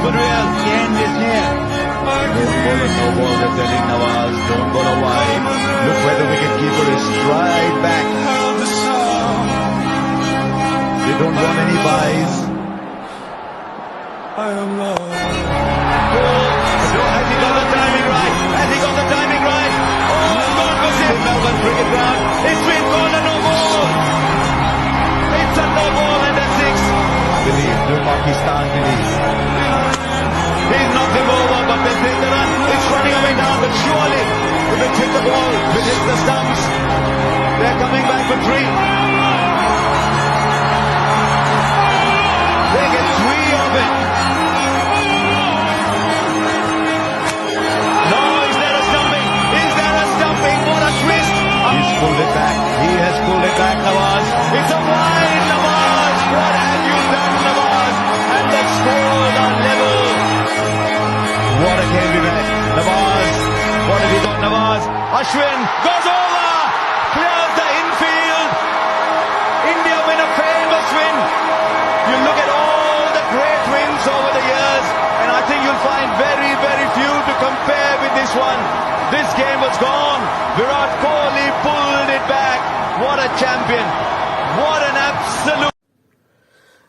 for real. The end is near. No ball and no ball. They're telling Nawaz, don't go wide. Look where the wicketkeeper is. Stride back. They don't want any buys. I am lost. Has he got the timing right? Has he got the timing right? Oh, God was in Melbourne cricket ground. It's been called a no ball. It's a no ball and a six. Believe, no Pakistan believe. He's knocked him over, but they take the run. It's running away down, but surely, if it hit the ball, if it hits the stumps, they're coming back for three. They get three of it. No, is there a stumping? Is there a stumping? What a twist. He's pulled it back. He has pulled it back, Nawaz. It's a wide Nawaz. What have you done, Nawaz? And the scores are level. What a game we've had. Nawaz. What have you got, Nawaz? Ashwin goes over. Clears the infield. India win a famous win. You look at all the great wins over the years, and I think you'll find very, very few to compare with this one. This game was gone. Virat Kohli pulled it back. What a champion. What an absolute.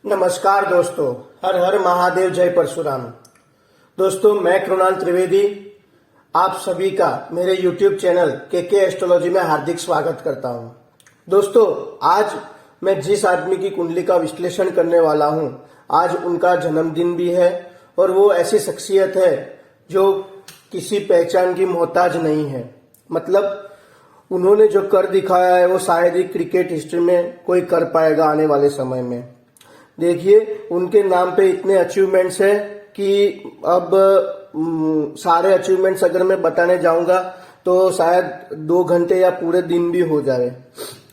नमस्कार दोस्तों, हर हर महादेव, जय परशुराम। दोस्तों, मैं कृणाल त्रिवेदी आप सभी का मेरे YouTube channel के एस्ट्रोलॉजी में हार्दिक स्वागत करता हूं। दोस्तों, आज मैं जिस आदमी की कुंडली का विश्लेषण करने वाला हूं, आज उनका जन्मदिन भी है और वो ऐसी शख्सियत है जो किसी पहचान की मोहताज नहीं है। मतलब उन्होंने जो कर दिखाया है वो शायद ही क्रिकेट हिस्ट्री में कोई कर पाएगा आने वाले समय में। देखिए, उनके नाम पे इतने अचीवमेंट्स है कि अब सारे अचीवमेंट्स अगर मैं बताने जाऊंगा तो शायद 2 घंटे या पूरे दिन भी हो जाए।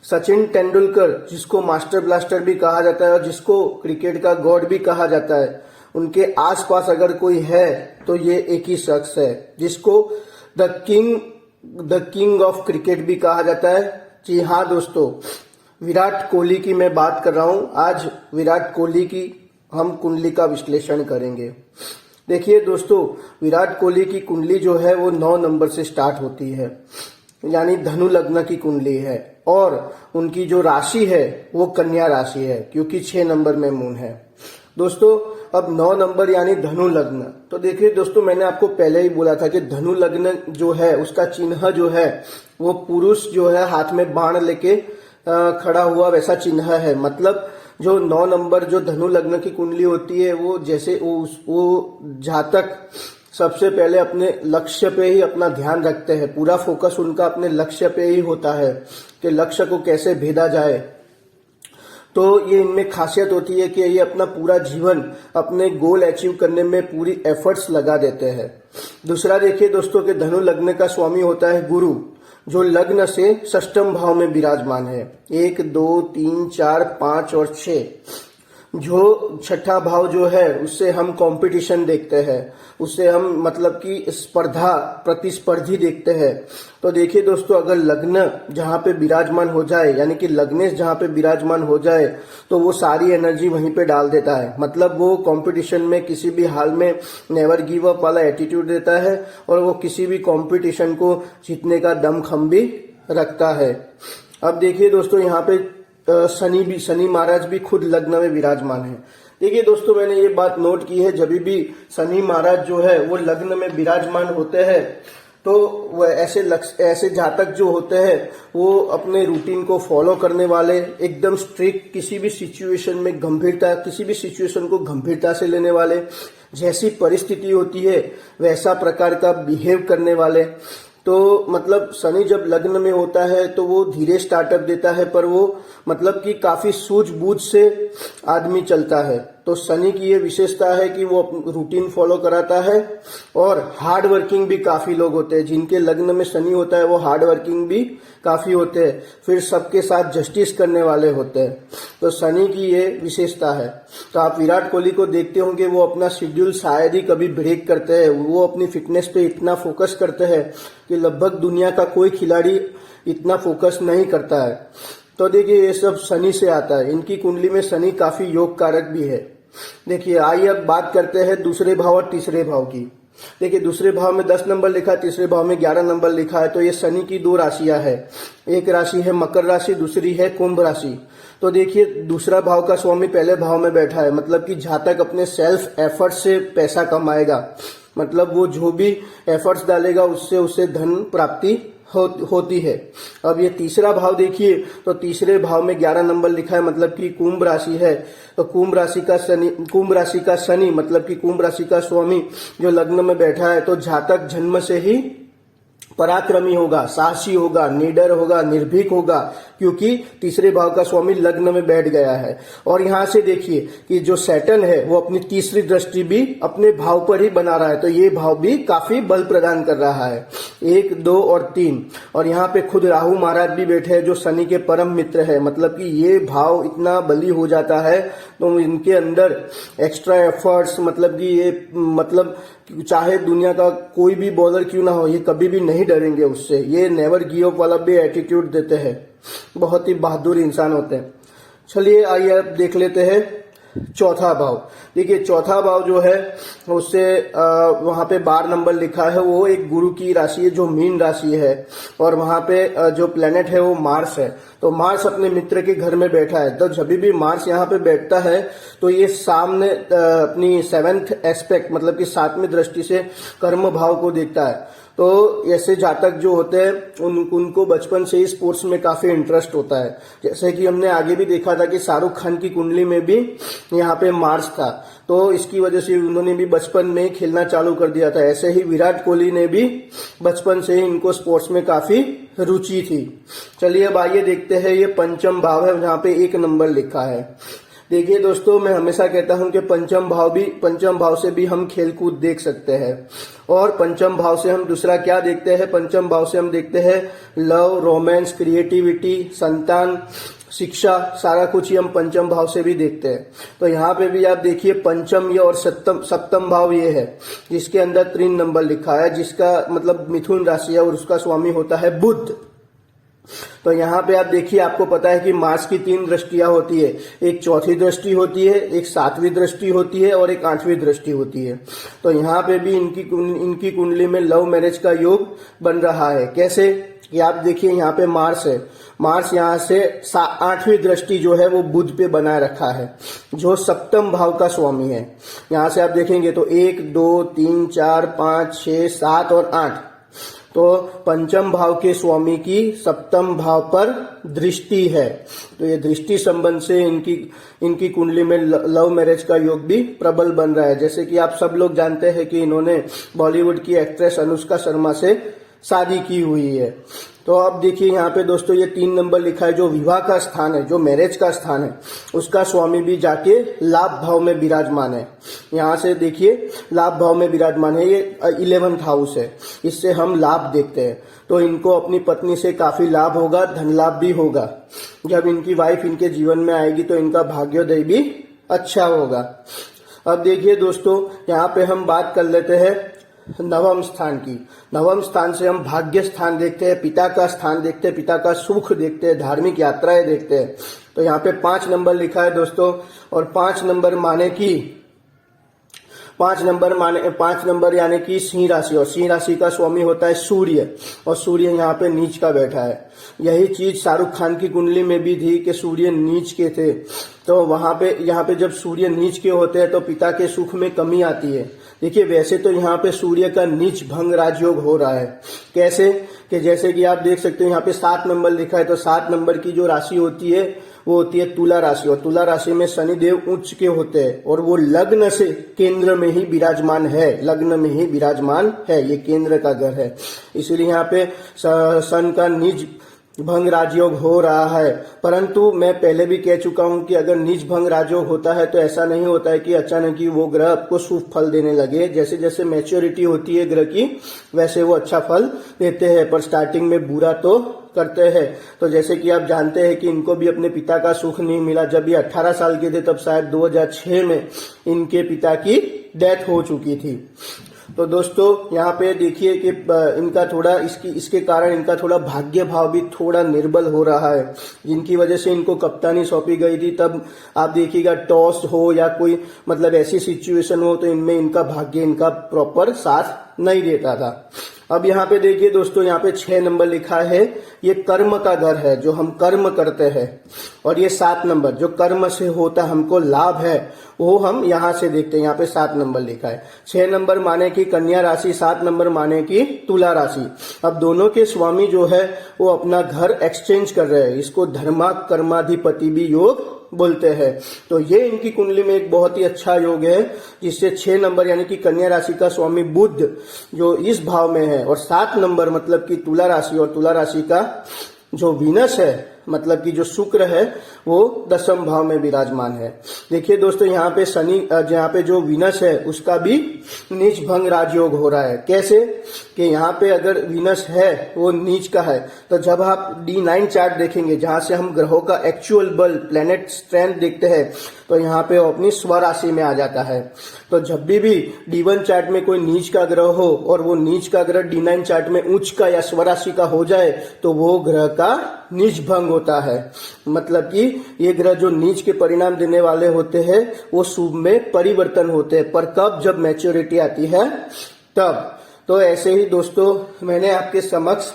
सचिन तेंदुलकर, जिसको मास्टर ब्लास्टर भी कहा जाता है और जिसको क्रिकेट का गॉड भी कहा जाता है, उनके आसपास अगर कोई है तो ये एक ही शख्स है जिसको द किंग ऑफ क्रिकेट भी कहा जाता है। जी हाँ दोस्तों, विराट कोहली की मैं बात कर रहा हूं। आज विराट कोहली की हम कुंडली का विश्लेषण करेंगे। देखिए दोस्तों, विराट कोहली की कुंडली जो है वो 9 नंबर से स्टार्ट होती है, यानी धनु लग्न की कुंडली है, और उनकी जो राशि है वो कन्या राशि है, क्योंकि 6 नंबर में मून है। दोस्तों, अब 9 नंबर यानी धनु लग्न। तो देखिए दोस्तों, मैंने आपको पहले ही बोला था कि धनु लग्न जो है उसका चिन्ह जो है वो पुरुष जो है हाथ में बाण लेके खड़ा हुआ वैसा चिन्ह है। मतलब जो 9 नंबर जो धनु लग्न की कुंडली होती है वो जैसे वो जातक सबसे पहले अपने लक्ष्य पे ही अपना ध्यान रखते हैं, पूरा फोकस उनका अपने लक्ष्य पे ही होता है कि लक्ष्य को कैसे भेदा जाए। तो ये इनमें खासियत होती है कि ये अपना पूरा जीवन अपने गोल अचीव करने में पूरी एफर्ट्स लगा देते हैं। दूसरा देखिए दोस्तों कि धनु लग्न का स्वामी होता है गुरु, जो लग्न से षष्ठम भाव में विराजमान है। 1, 2, 3, 4, 5 और 6। जो छठा भाव जो है उससे हम कंपटीशन देखते हैं, उससे हम मतलब कि स्पर्धा प्रतिस्पर्धी देखते हैं। तो देखिए दोस्तों, अगर लग्न जहां पे विराजमान हो जाए, यानी कि लग्नेश जहां पे विराजमान हो जाए, तो वो सारी एनर्जी वहीं पे डाल देता है। मतलब वो कंपटीशन में किसी भी हाल में नेवर गिव अप वाला एटीट्यूड देता है और वो किसी भी कंपटीशन को जीतने का दमखम भी रखता है। अब देखिए दोस्तों, यहाँ पे शनि महाराज भी खुद लग्न में विराजमान है। देखिए दोस्तों, मैंने ये बात नोट की है, जब भी शनि महाराज जो है वो लग्न में विराजमान होते हैं तो वह ऐसे जातक जो होते हैं वो अपने रूटीन को फॉलो करने वाले, एकदम स्ट्रिक्ट, किसी भी सिचुएशन को गंभीरता से लेने वाले, जैसी परिस्थिति होती है वैसा प्रकार का बिहेव करने वाले। तो मतलब शनि जब लग्न में होता है तो वो धीरे स्टार्टअप देता है, पर वो मतलब कि काफी सूझबूझ से आदमी चलता है। तो शनि की ये विशेषता है कि वो रूटीन फॉलो कराता है और हार्ड वर्किंग भी काफी लोग होते हैं। जिनके लग्न में शनि होता है वो हार्ड वर्किंग भी काफी होते हैं, फिर सबके साथ जस्टिस करने वाले होते हैं। तो शनि की ये विशेषता है। तो आप विराट कोहली को देखते होंगे, वो अपना शेड्यूल शायद ही कभी ब्रेक करते हैं। वो अपनी फिटनेस पे इतना फोकस करते हैं कि लगभग दुनिया का कोई खिलाड़ी इतना फोकस नहीं करता है। तो देखिए, ये सब शनि से आता है। इनकी कुंडली में शनि काफी योग कारक भी है। देखिए आइए अब बात करते हैं दूसरे भाव और तीसरे भाव की। देखिए दूसरे भाव में 10 नंबर लिखा है, तीसरे भाव में 11 नंबर लिखा है। तो ये शनि की दो राशियां है, एक राशि है मकर राशि, दूसरी है कुंभ राशि। तो देखिए दूसरा भाव का स्वामी पहले भाव में बैठा है, मतलब कि जातक अपने सेल्फ एफर्ट से पैसा कमाएगा, मतलब वो जो भी एफर्ट्स डालेगा उससे उसे धन प्राप्ति होती है। अब ये तीसरा भाव देखिए, तो तीसरे भाव में 11 नंबर लिखा है, मतलब कि कुंभ राशि है। तो कुंभ राशि का शनि मतलब कि कुंभ राशि का स्वामी जो लग्न में बैठा है, तो जातक जन्म से ही पराक्रमी होगा, साहसी होगा, निडर होगा, निर्भीक होगा, क्योंकि तीसरे भाव का स्वामी लग्न में बैठ गया है। और यहां से देखिए कि जो सैटर्न है वो अपनी तीसरी दृष्टि भी अपने भाव पर ही बना रहा है, तो ये भाव भी काफी बल प्रदान कर रहा है, 1, 2 और 3। और यहाँ पे खुद राहु महाराज भी बैठे हैं जो शनि के परम मित्र है, मतलब कि ये भाव इतना बली हो जाता है तो इनके अंदर एक्स्ट्रा एफर्ट्स, मतलब कि ये मतलब चाहे दुनिया का कोई भी बॉलर क्यों ना हो, ये कभी भी नहीं डरेंगे उससे। ये नेवर गिव अप वाला भी एटीट्यूड देते हैं, बहुत ही बहादुर इंसान होते हैं। चलिए आइए अब देख लेते हैं चौथा भाव। देखिए चौथा भाव जो है उससे वहां पे 12 नंबर लिखा है, वो एक गुरु की राशि है जो मीन राशि है, और वहां पे जो प्लेनेट है वो मार्स है। तो मार्स अपने मित्र के घर में बैठा है, तो जब भी मार्स यहाँ पे बैठता है तो ये सामने अपनी 7th एस्पेक्ट मतलब कि 7वीं दृष्टि से कर्म भाव को देखता है। तो ऐसे जातक जो होते हैं उनको बचपन से ही स्पोर्ट्स में काफी इंटरेस्ट होता है, जैसे कि हमने आगे भी देखा था कि शाहरुख खान की कुंडली में भी यहाँ पे मार्स था, तो इसकी वजह से उन्होंने भी बचपन में ही खेलना चालू कर दिया था। ऐसे ही विराट कोहली ने भी बचपन से ही इनको स्पोर्ट्स में काफी रुचि थी। चलिए अब आइए देखते हैं, ये पंचम भाव है जहाँ पे 1 नंबर लिखा है। देखिए दोस्तों, मैं हमेशा कहता हूं कि पंचम भाव से भी हम खेलकूद देख सकते हैं। और पंचम भाव से हम दूसरा क्या देखते हैं, पंचम भाव से हम देखते हैं लव, रोमांस, क्रिएटिविटी, संतान, शिक्षा, सारा कुछ ही हम पंचम भाव से भी देखते हैं। तो यहाँ पे भी आप देखिए पंचम ये और सप्तम भाव ये है जिसके अंदर 3 नंबर लिखा है, जिसका मतलब मिथुन राशि है और उसका स्वामी होता है बुध। तो यहाँ पे आप देखिए, आपको पता है कि मार्स की 3 दृष्टियां होती है, एक चौथी दृष्टि होती है, एक 7वीं दृष्टि होती है और एक 8वीं दृष्टि होती है। तो यहाँ पे भी इनकी कुंडली में लव मैरिज का योग बन रहा है। कैसे कि आप देखिए यहाँ पे मार्स है, मार्स यहाँ से 8वीं दृष्टि जो है वो बुध पे बनाए रखा है जो सप्तम भाव का स्वामी है। यहाँ से आप देखेंगे तो 1, 2, 3, 4, 5, 6, 7 और 8, तो पंचम भाव के स्वामी की सप्तम भाव पर दृष्टि है। तो ये दृष्टि संबंध से इनकी कुंडली में लव मैरिज का योग भी प्रबल बन रहा है। जैसे कि आप सब लोग जानते हैं कि इन्होंने बॉलीवुड की एक्ट्रेस अनुष्का शर्मा से शादी की हुई है। तो अब देखिए यहाँ पे दोस्तों ये 3 नंबर लिखा है, जो विवाह का स्थान है, जो मैरिज का स्थान है, उसका स्वामी भी जाके लाभ भाव में विराजमान है। यहाँ से देखिए लाभ भाव में विराजमान है, ये 11th हाउस है, इससे हम लाभ देखते हैं। तो इनको अपनी पत्नी से काफी लाभ होगा, धन लाभ भी होगा। जब इनकी वाइफ इनके जीवन में आएगी तो इनका भाग्योदय भी अच्छा होगा। अब देखिए दोस्तों, यहाँ पे हम बात कर लेते हैं नवम स्थान की। नवम स्थान से हम भाग्य स्थान देखते हैं, पिता का स्थान देखते हैं, पिता का सुख देखते हैं, धार्मिक यात्राएं देखते हैं। तो यहाँ पे 5 नंबर लिखा है दोस्तों, और 5 नंबर यानी कि सिंह राशि, और सिंह राशि का स्वामी होता है सूर्य, और सूर्य यहाँ पे नीच का बैठा है। यही चीज शाहरुख खान की कुंडली में भी थी कि सूर्य नीच के थे। तो यहाँ पे जब सूर्य नीच के होते हैं तो पिता के सुख में कमी आती है। देखिए वैसे तो यहाँ पे सूर्य का नीच भंग राजयोग हो रहा है। कैसे कि जैसे कि आप देख सकते हो यहाँ पे 7 नंबर लिखा है, तो 7 नंबर की जो राशि होती है वो होती है तुला राशि, और तुला राशि में शनिदेव उच्च के होते हैं, और वो लग्न से केंद्र में ही विराजमान है, लग्न में ही विराजमान है, ये केंद्र का घर है। इसलिए यहाँ पे सन का नीच भंग राजयोग हो रहा है। परंतु मैं पहले भी कह चुका हूं कि अगर नीच भंग राजयोग होता है तो ऐसा नहीं होता है कि अचानक ही वो ग्रह आपको शुभ फल देने लगे। जैसे जैसे मैच्योरिटी होती है ग्रह की वैसे वो अच्छा फल देते हैं, पर स्टार्टिंग में बुरा तो करते हैं। तो जैसे कि आप जानते हैं कि इनको भी अपने पिता का सुख नहीं मिला। जब ये 18 साल के थे तब शायद 2006 में इनके पिता की डेथ हो चुकी थी। तो दोस्तों यहाँ पे देखिए कि इनका थोड़ा इसके कारण इनका थोड़ा भाग्य भाव भी थोड़ा निर्बल हो रहा है, जिनकी वजह से इनको कप्तानी सौंपी गई थी। तब आप देखिएगा टॉस हो या कोई मतलब ऐसी सिचुएशन हो तो इनमें इनका भाग्य इनका प्रॉपर साथ नहीं देता था। अब यहाँ पे देखिए दोस्तों, यहाँ पे 6 नंबर लिखा है, ये कर्म का घर है, जो हम कर्म करते हैं। और ये 7 नंबर जो कर्म से होता हमको लाभ है, वो हम यहाँ से देखते हैं। यहाँ पे 7 नंबर लिखा है। 6 नंबर माने की कन्या राशि, 7 नंबर माने की तुला राशि। अब दोनों के स्वामी जो है वो अपना घर एक्सचेंज कर रहे हैं। इसको धर्मा कर्माधिपति भी योग बोलते हैं। तो ये इनकी कुंडली में एक बहुत ही अच्छा योग है, जिससे 6 नंबर यानी कि कन्या राशि का स्वामी बुध जो इस भाव में है, और 7 नंबर मतलब कि तुला राशि, और तुला राशि का जो वीनस है मतलब कि जो शुक्र है वो 10वें भाव में विराजमान है। देखिए दोस्तों, यहाँ पे शनि, यहाँ पे जो वीनस है उसका भी नीच भंग राजयोग हो रहा है। कैसे कि यहाँ पे अगर वीनस है वो नीच का है, तो जब आप D9 चार्ट देखेंगे जहां से हम ग्रहों का एक्चुअल बल प्लेनेट स्ट्रेंथ देखते हैं, तो यहाँ पे वो अपनी स्वराशि में आ जाता है। तो जब भी D1 चार्ट में कोई नीच का ग्रह हो और वो नीच का ग्रह D9 चार्ट में उच्च का या स्वराशि का हो जाए, तो वो ग्रह का नीच भंग होता है। मतलब कि ये ग्रह जो नीच के परिणाम देने वाले होते हैं वो शुभ में परिवर्तन होते हैं, पर कब? जब मैच्योरिटी आती है तब। तो ऐसे ही दोस्तों मैंने आपके समक्ष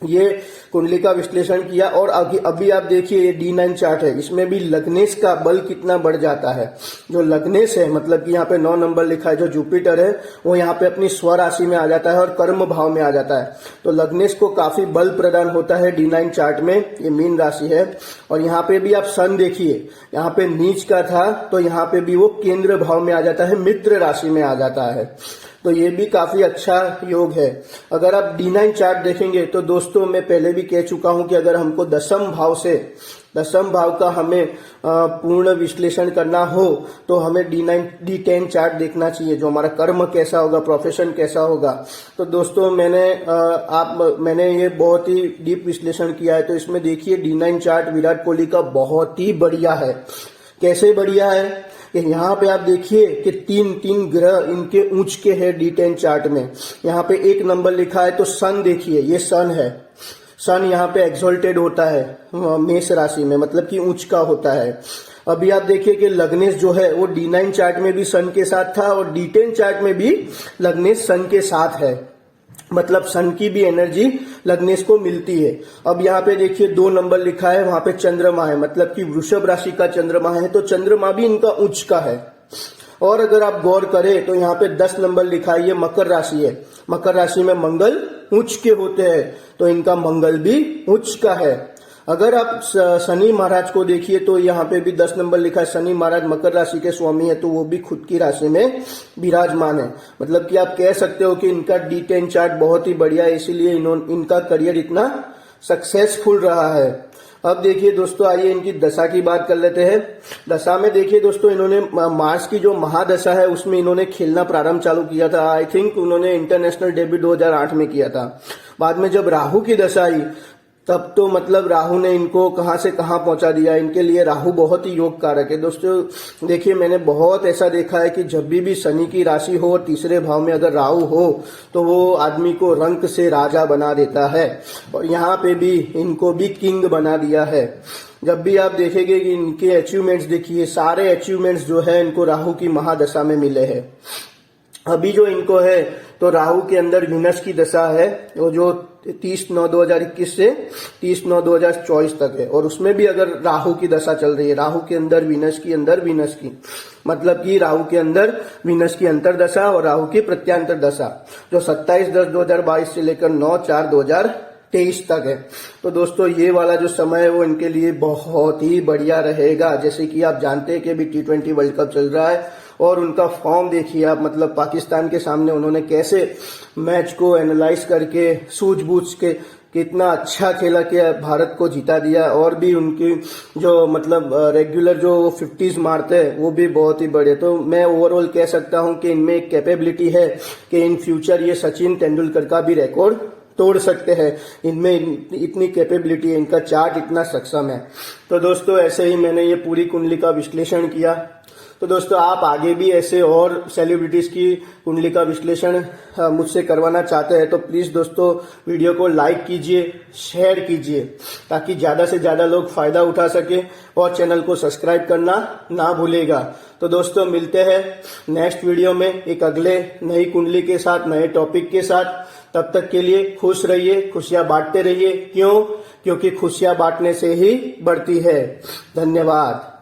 ये कुंडली का विश्लेषण किया। और अभी आप देखिए ये D9 चार्ट है, इसमें भी लग्नेश का बल कितना बढ़ जाता है। जो लग्नेश है मतलब कि यहाँ पे 9 नंबर लिखा है, जो जुपिटर है वो यहाँ पे अपनी स्वराशि में आ जाता है और कर्म भाव में आ जाता है। तो लग्नेश को काफी बल प्रदान होता है D9 चार्ट में। ये मीन राशि है। और यहाँ पे भी आप सन देखिए, यहाँ पे नीच का था तो यहाँ पे भी वो केंद्र भाव में आ जाता है, मित्र राशि में आ जाता है। तो ये भी काफी अच्छा योग है। अगर आप D9 चार्ट देखेंगे तो दोस्तों मैं पहले भी कह चुका हूं कि अगर हमको 10वें भाव से 10वें भाव का हमें पूर्ण विश्लेषण करना हो तो हमें D10 चार्ट देखना चाहिए, जो हमारा कर्म कैसा होगा, प्रोफेशन कैसा होगा। तो दोस्तों मैंने ये बहुत ही डीप विश्लेषण किया है। तो इसमें देखिए D9 चार्ट विराट कोहली का बहुत ही बढ़िया है। कैसे बढ़िया है कि यहाँ पे आप देखिए कि तीन ग्रह इनके ऊंच के हैं D10 चार्ट में। यहाँ पे 1 नंबर लिखा है तो सन देखिए, ये सन है। सन यहाँ पे एक्सोल्टेड होता है मेष राशि में, मतलब कि ऊंच का होता है। अभी आप देखिए कि लग्नेश जो है वो D9 चार्ट में भी सन के साथ था और D10 चार्ट में भी लग्नेश सन के साथ है। मतलब सन की भी एनर्जी लग्नेश को मिलती है। अब यहाँ पे देखिए 2 नंबर लिखा है, वहां पे चंद्रमा है, मतलब कि वृषभ राशि का चंद्रमा है, तो चंद्रमा भी इनका उच्च का है। और अगर आप गौर करें तो यहाँ पे 10 नंबर लिखा है, ये मकर राशि है। मकर राशि में मंगल उच्च के होते हैं, तो इनका मंगल भी उच्च का है। अगर आप शनि महाराज को देखिए तो यहाँ पे भी 10 नंबर लिखा है, शनि महाराज मकर राशि के स्वामी है, तो वो भी खुद की राशि में विराजमान है। मतलब कि आप कह सकते हो कि इनका D10 चार्ट बहुत ही बढ़िया है, इसीलिए इनका करियर इतना सक्सेसफुल रहा है। अब देखिए दोस्तों, आइए इनकी दशा की बात कर लेते हैं। दशा में देखिए दोस्तों, इन्होंने मार्स की जो महादशा है उसमें इन्होंने खेलना प्रारंभ चालू किया था। आई थिंक उन्होंने इंटरनेशनल डेब्यू 2008 में किया था। बाद में जब राहु की दशा आई तब तो मतलब राहु ने इनको कहां से कहां पहुंचा दिया। इनके लिए राहु बहुत ही योग कारक है। दोस्तों देखिए, मैंने बहुत ऐसा देखा है कि जब भी शनि की राशि हो और तीसरे भाव में अगर राहु हो तो वो आदमी को रंक से राजा बना देता है, और यहाँ पे भी इनको भी किंग बना दिया है। जब भी आप देखेंगे कि इनके अचीवमेंट्स देखिए, सारे अचीवमेंट्स जो है इनको राहु की महादशा में मिले हैं। अभी जो इनको है तो राहु के अंदर वीनस की दशा है, वो जो 30/9/2021 से 30/9/2024 तक है, और उसमें भी अगर राहु की दशा चल रही है, राहु के अंदर वीनस की मतलब कि राहु के अंदर वीनस की अंतरदशा और राहु की प्रत्यांतर दशा, जो 27/10/2022 से लेकर 9/4/2023 तक है। तो दोस्तों ये वाला जो समय है वो इनके लिए बहुत ही बढ़िया रहेगा। जैसे कि आप जानते हैं कि अभी T20 वर्ल्ड कप चल रहा है और उनका फॉर्म देखिए आप, मतलब पाकिस्तान के सामने उन्होंने कैसे मैच को एनालाइज करके सूझबूझ के कितना अच्छा खेला कि भारत को जिता दिया। और भी उनकी जो मतलब रेगुलर जो 50s मारते हैं वो भी बहुत ही बड़े। तो मैं ओवरऑल कह सकता हूं कि इनमें एक कैपेबिलिटी है कि इन फ्यूचर ये सचिन तेंदुलकर का भी रिकॉर्ड तोड़ सकते हैं। इनमें इतनी कैपेबिलिटी है, इनका चार्ट इतना सक्षम है। तो दोस्तों ऐसे ही मैंने ये पूरी कुंडली का विश्लेषण किया। तो दोस्तों आप आगे भी ऐसे और सेलिब्रिटीज की कुंडली का विश्लेषण मुझसे करवाना चाहते हैं तो प्लीज दोस्तों वीडियो को लाइक कीजिए, शेयर कीजिए ताकि ज्यादा से ज्यादा लोग फायदा उठा सके और चैनल को सब्सक्राइब करना ना भूलेगा। तो दोस्तों मिलते हैं नेक्स्ट वीडियो में एक अगले नई कुंडली के साथ, नए टॉपिक के साथ। तब तक के लिए खुश रहिए, खुशियां बांटते रहिए। क्योंकि खुशियां बांटने से ही बढ़ती है। धन्यवाद।